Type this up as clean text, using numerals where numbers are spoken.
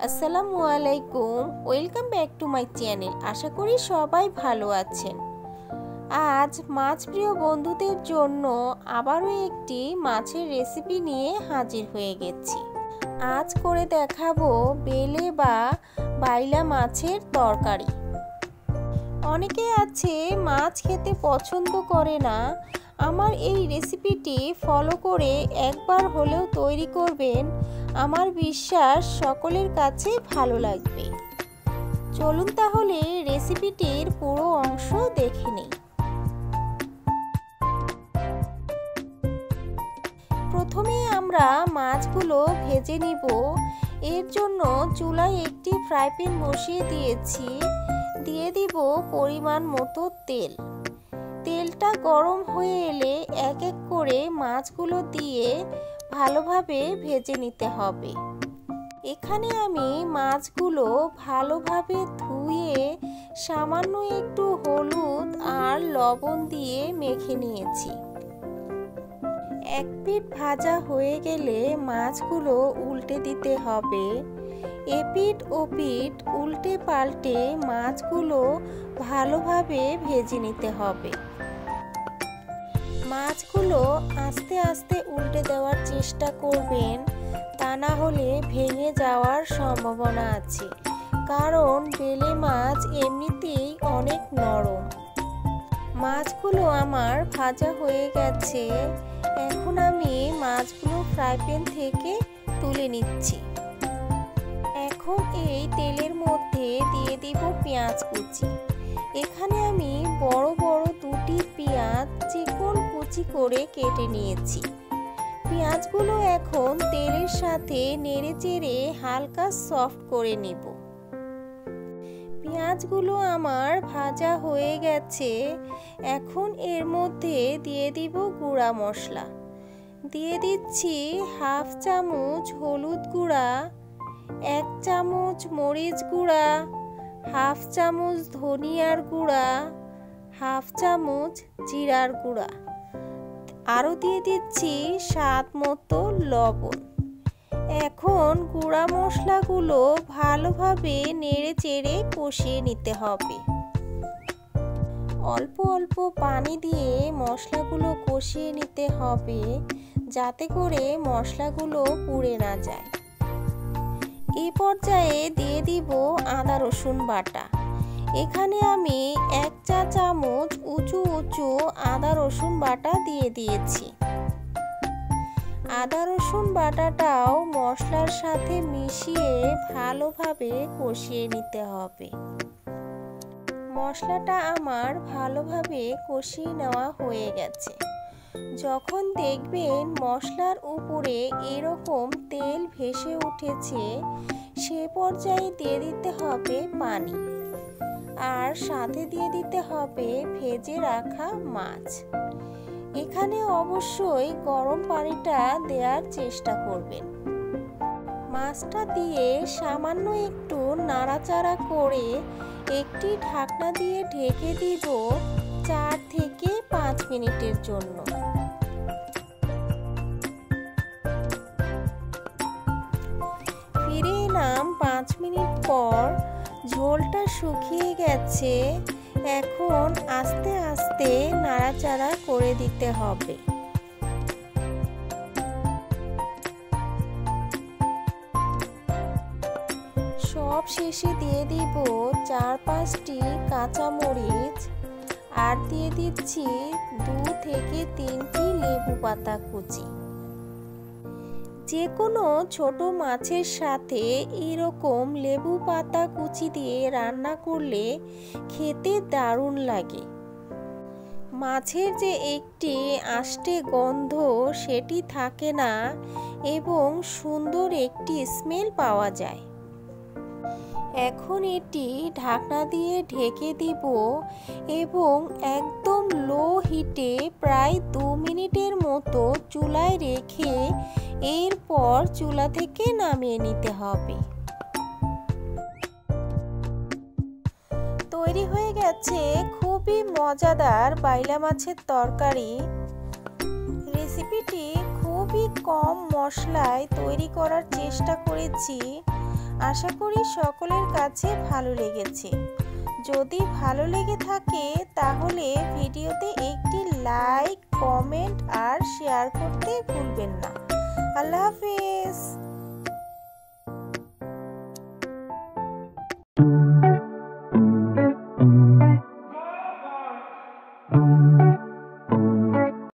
আসসালামু আলাইকুম, welcome back to my channel. আশা করি সবাই ভালো আছেন। আজ মাছ প্রিয় বন্ধুদের জন্য আবারও একটি মাছের রেসিপি নিয়ে হাজির হয়ে গেছি। আজ করে দেখাবো বেলে বা বাইলা মাছের তরকারি। অনেকে আছে মাছ খেতে পছন্দ করে না। আমার এই রেসিপিটি ফলো করে একবার হলেও তৈরি করবেন, আমার বিশ্বাস সকলের কাছে ভালো লাগবে। চলুন তাহলে রেসিপিটির পুরো অংশ দেখে নিই। প্রথমে আমরা মাছগুলো ভেজে নিব। এর জন্য চুলায় একটি ফ্রাই প্যান বসিয়ে দিয়েছি। দিয়ে দিব পরিমাণ মতো তেল। তেলটা গরম হয়ে এলে এক এক করে মাছগুলো দিয়ে ভালোভাবে ভেজে নিতে হবে। এখানে আমি মাছগুলো ভালোভাবে ধুয়ে সামান্য একটু হলুদ আর লবণ দিয়ে মেখে নিয়েছি। এক পিঠ ভাজা হয়ে গেলে মাছগুলো উল্টে দিতে হবে। এপিঠ ও পিঠ উল্টে পাল্টে মাছগুলো ভালোভাবে ভেজে নিতে হবে। মাছগুলো আস্তে আস্তে উল্টে দেওয়ার চেষ্টা করবেন, তা না হলে ভেঙে যাওয়ার সম্ভাবনা আছে, কারণ বেলে মাছ এমনিতেই অনেক নরম। মাছগুলো আমার ভাজা হয়ে গেছে। এখন আমি মাছগুলো ফ্রাই প্যান থেকে তুলে নিচ্ছি। এখন এই তেলের মধ্যে দিয়ে দিব পেঁয়াজ কুচি। এখানে আমি বড় বড় দুটি পেঁয়াজ চিকন কুচি করে কেটে নিয়েছি। পেঁয়াজগুলো এখন তেলের সাথে নেড়েচেড়ে হালকা সফট করে নিব। পেঁয়াজগুলো আমার ভাজা হয়ে গেছে। এখন এর মধ্যে দিয়ে দিব গুঁড়া মশলা। দিয়ে দিচ্ছি হাফ চামচ হলুদ গুঁড়া, 1 চামচ মরিচ গুঁড়া, হাফ চামচ ধনিয়ার গুঁড়া, হাফ চামচ জিরার গুঁড়া, আরও দিয়ে দিচ্ছি স্বাদ মতো লবণ। এখন গুঁড়া মশলাগুলো ভালোভাবে নেড়ে চেড়ে কষিয়ে নিতে হবে। অল্প অল্প পানি দিয়ে মশলাগুলো কষিয়ে নিতে হবে, যাতে করে মশলাগুলো পুড়ে না যায়। এই পর্যায়ে দিয়ে দিব আদা রসুন বাটা। এখানে আমি 1 চা চামচ উঁচু উঁচু আদা রসুন বাটা দিয়ে দিয়েছি। আদা রসুন বাটাটাও মশলার সাথে মিশিয়ে ভালোভাবে কষিয়ে নিতে হবে। মশলাটা আমার ভালোভাবে কষিয়ে নেওয়া হয়ে গেছে। যখন দেখবেন মশলার উপরে এরকম তেল ভেসে উঠেছে, সে পর্যায়ে দিয়ে দিতে হবে পানি, আর সাথে দিয়ে দিতে হবে ভেজে রাখা মাছ। এখানে অবশ্যই গরম পানিটা দেওয়ার চেষ্টা করবেন। মাছটা দিয়ে সামান্য একটু নাড়াচাড়া করে একটি ঢাকনা দিয়ে ঢেকে দিব 4 থেকে 5 মিনিটের জন্য। ফিরে এলাম 5 মিনিট পর। ঝোলটা শুকিয়ে গেছে। এখন আস্তে আস্তে নাড়াচাড়া করে দিতে হবে। সব শেষে দিয়ে দিব 4-5টি কাঁচামরিচ, আর দিয়ে দিচ্ছি 2 থেকে 3টি লেবু পাতা কুচি। যে কোনো ছোট মাছের সাথে এরকম লেবু পাতা কুচি দিয়ে রান্না করলে খেতে দারুণ লাগে। মাছের যে একটি আষ্টে গন্ধ সেটি থাকে না, এবং সুন্দর একটি স্মেল পাওয়া যায়। এখন এটি ঢাকনা দিয়ে ঢেকে দিব এবং একদম লো হিটে প্রায় 2 মিনিটের মতো চুলায় রেখে এরপর চুলা থেকে নামিয়ে নিতে হবে। তৈরি হয়ে গেছে খুবই মজাদার বাইলা মাছের তরকারি। রেসিপিটি খুবই কম মশলায় তৈরি করার চেষ্টা করেছি। আশা করি সকলের কাছে ভালো লেগেছে। যদি ভালো লেগে থাকে তাহলে ভিডিওতে একটি লাইক, কমেন্ট আর শেয়ার করতে ভুলবেন না। আল্লাহ হাফেজ।